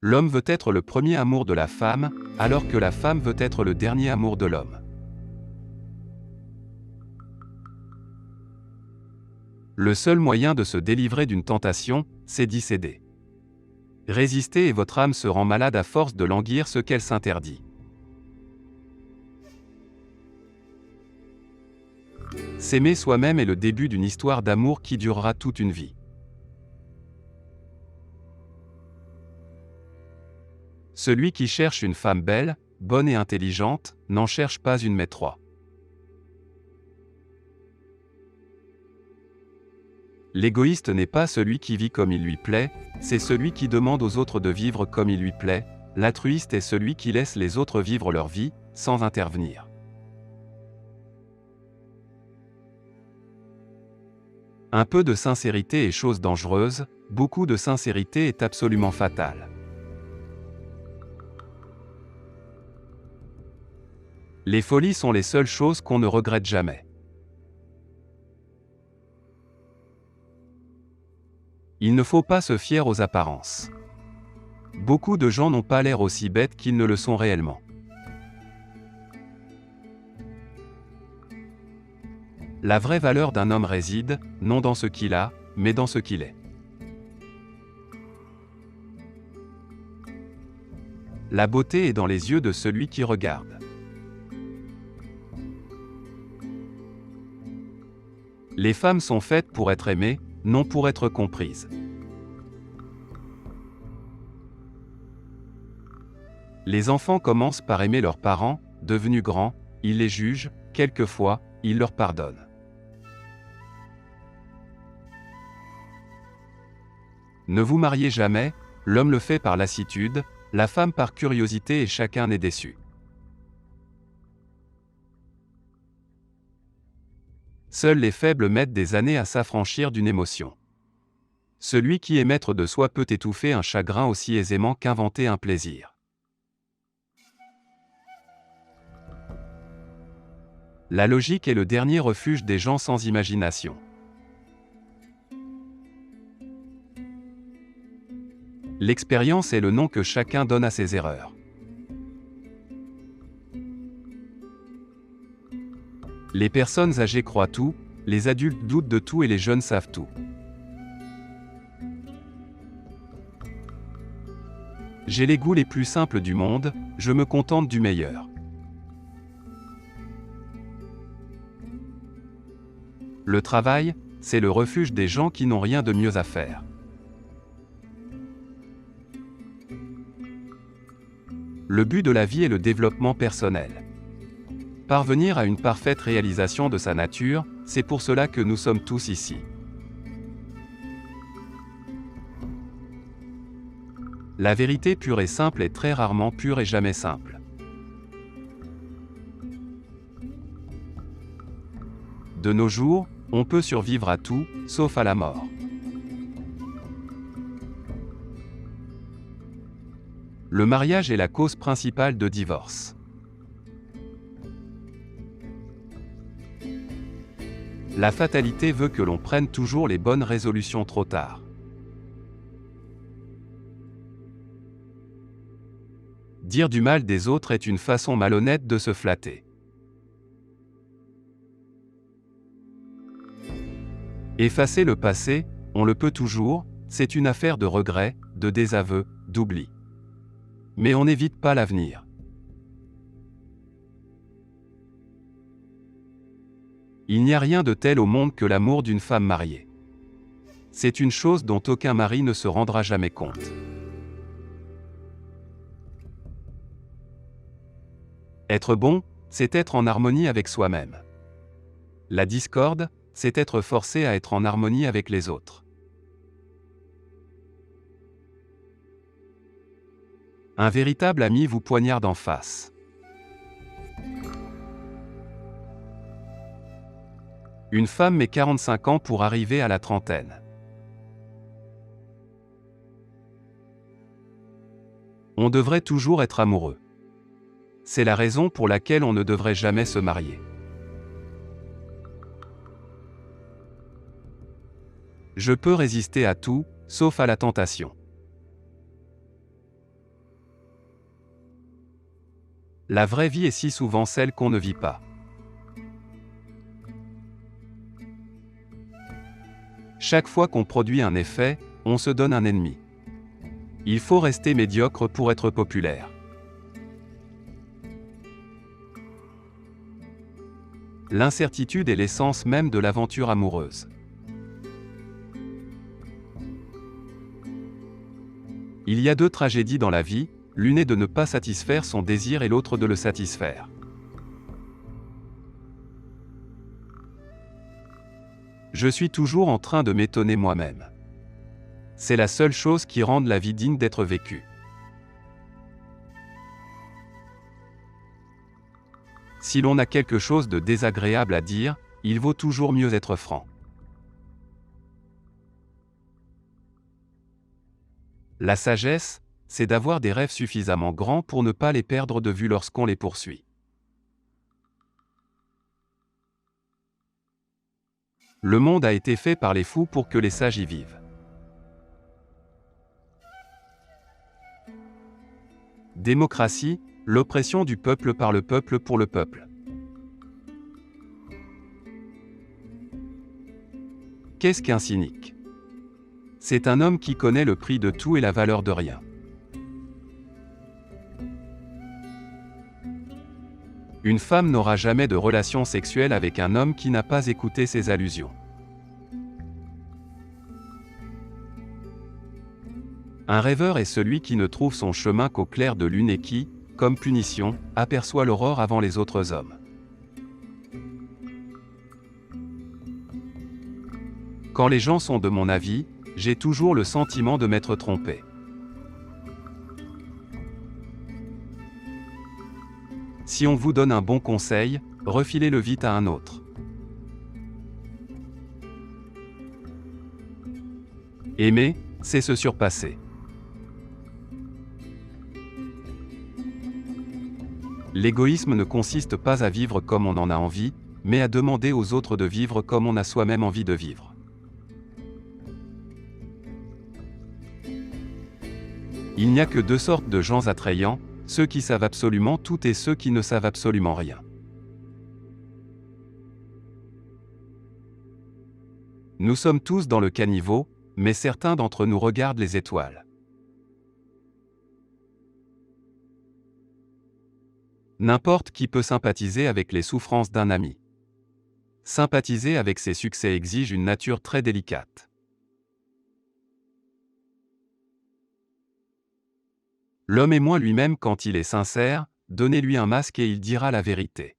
L'homme veut être le premier amour de la femme, alors que la femme veut être le dernier amour de l'homme. Le seul moyen de se délivrer d'une tentation, c'est d'y céder. Résistez et votre âme se rend malade à force de languir ce qu'elle s'interdit. S'aimer soi-même est le début d'une histoire d'amour qui durera toute une vie. Celui qui cherche une femme belle, bonne et intelligente, n'en cherche pas une mais trois. L'égoïste n'est pas celui qui vit comme il lui plaît, c'est celui qui demande aux autres de vivre comme il lui plaît. L'altruiste est celui qui laisse les autres vivre leur vie, sans intervenir. Un peu de sincérité est chose dangereuse, beaucoup de sincérité est absolument fatale. Les folies sont les seules choses qu'on ne regrette jamais. Il ne faut pas se fier aux apparences. Beaucoup de gens n'ont pas l'air aussi bêtes qu'ils ne le sont réellement. La vraie valeur d'un homme réside, non dans ce qu'il a, mais dans ce qu'il est. La beauté est dans les yeux de celui qui regarde. Les femmes sont faites pour être aimées, non pour être comprises. Les enfants commencent par aimer leurs parents, devenus grands, ils les jugent, quelquefois, ils leur pardonnent. Ne vous mariez jamais, l'homme le fait par lassitude, la femme par curiosité et chacun est déçu. Seuls les faibles mettent des années à s'affranchir d'une émotion. Celui qui est maître de soi peut étouffer un chagrin aussi aisément qu'inventer un plaisir. La logique est le dernier refuge des gens sans imagination. L'expérience est le nom que chacun donne à ses erreurs. Les personnes âgées croient tout, les adultes doutent de tout et les jeunes savent tout. J'ai les goûts les plus simples du monde, je me contente du meilleur. Le travail, c'est le refuge des gens qui n'ont rien de mieux à faire. Le but de la vie est le développement personnel. Parvenir à une parfaite réalisation de sa nature, c'est pour cela que nous sommes tous ici. La vérité pure et simple est très rarement pure et jamais simple. De nos jours, on peut survivre à tout, sauf à la mort. Le mariage est la cause principale de divorce. La fatalité veut que l'on prenne toujours les bonnes résolutions trop tard. Dire du mal des autres est une façon malhonnête de se flatter. Effacer le passé, on le peut toujours, c'est une affaire de regret, de désaveu, d'oubli. Mais on n'évite pas l'avenir. Il n'y a rien de tel au monde que l'amour d'une femme mariée. C'est une chose dont aucun mari ne se rendra jamais compte. Être bon, c'est être en harmonie avec soi-même. La discorde, c'est être forcé à être en harmonie avec les autres. Un véritable ami vous poignarde en face. Une femme met 45 ans pour arriver à la trentaine. On devrait toujours être amoureux. C'est la raison pour laquelle on ne devrait jamais se marier. Je peux résister à tout, sauf à la tentation. La vraie vie est si souvent celle qu'on ne vit pas. Chaque fois qu'on produit un effet, on se donne un ennemi. Il faut rester médiocre pour être populaire. L'incertitude est l'essence même de l'aventure amoureuse. Il y a deux tragédies dans la vie, l'une est de ne pas satisfaire son désir et l'autre de le satisfaire. Je suis toujours en train de m'étonner moi-même. C'est la seule chose qui rende la vie digne d'être vécue. Si l'on a quelque chose de désagréable à dire, il vaut toujours mieux être franc. La sagesse, c'est d'avoir des rêves suffisamment grands pour ne pas les perdre de vue lorsqu'on les poursuit. Le monde a été fait par les fous pour que les sages y vivent. Démocratie, l'oppression du peuple par le peuple pour le peuple. Qu'est-ce qu'un cynique? C'est un homme qui connaît le prix de tout et la valeur de rien. Une femme n'aura jamais de relation sexuelle avec un homme qui n'a pas écouté ses allusions. Un rêveur est celui qui ne trouve son chemin qu'au clair de lune et qui, comme punition, aperçoit l'aurore avant les autres hommes. Quand les gens sont de mon avis, j'ai toujours le sentiment de m'être trompé. Si on vous donne un bon conseil, refilez-le vite à un autre. Aimer, c'est se surpasser. L'égoïsme ne consiste pas à vivre comme on en a envie, mais à demander aux autres de vivre comme on a soi-même envie de vivre. Il n'y a que deux sortes de gens attrayants, ceux qui savent absolument tout et ceux qui ne savent absolument rien. Nous sommes tous dans le caniveau, mais certains d'entre nous regardent les étoiles. N'importe qui peut sympathiser avec les souffrances d'un ami. Sympathiser avec ses succès exige une nature très délicate. L'homme est moins lui-même quand il est sincère, donnez-lui un masque et il dira la vérité.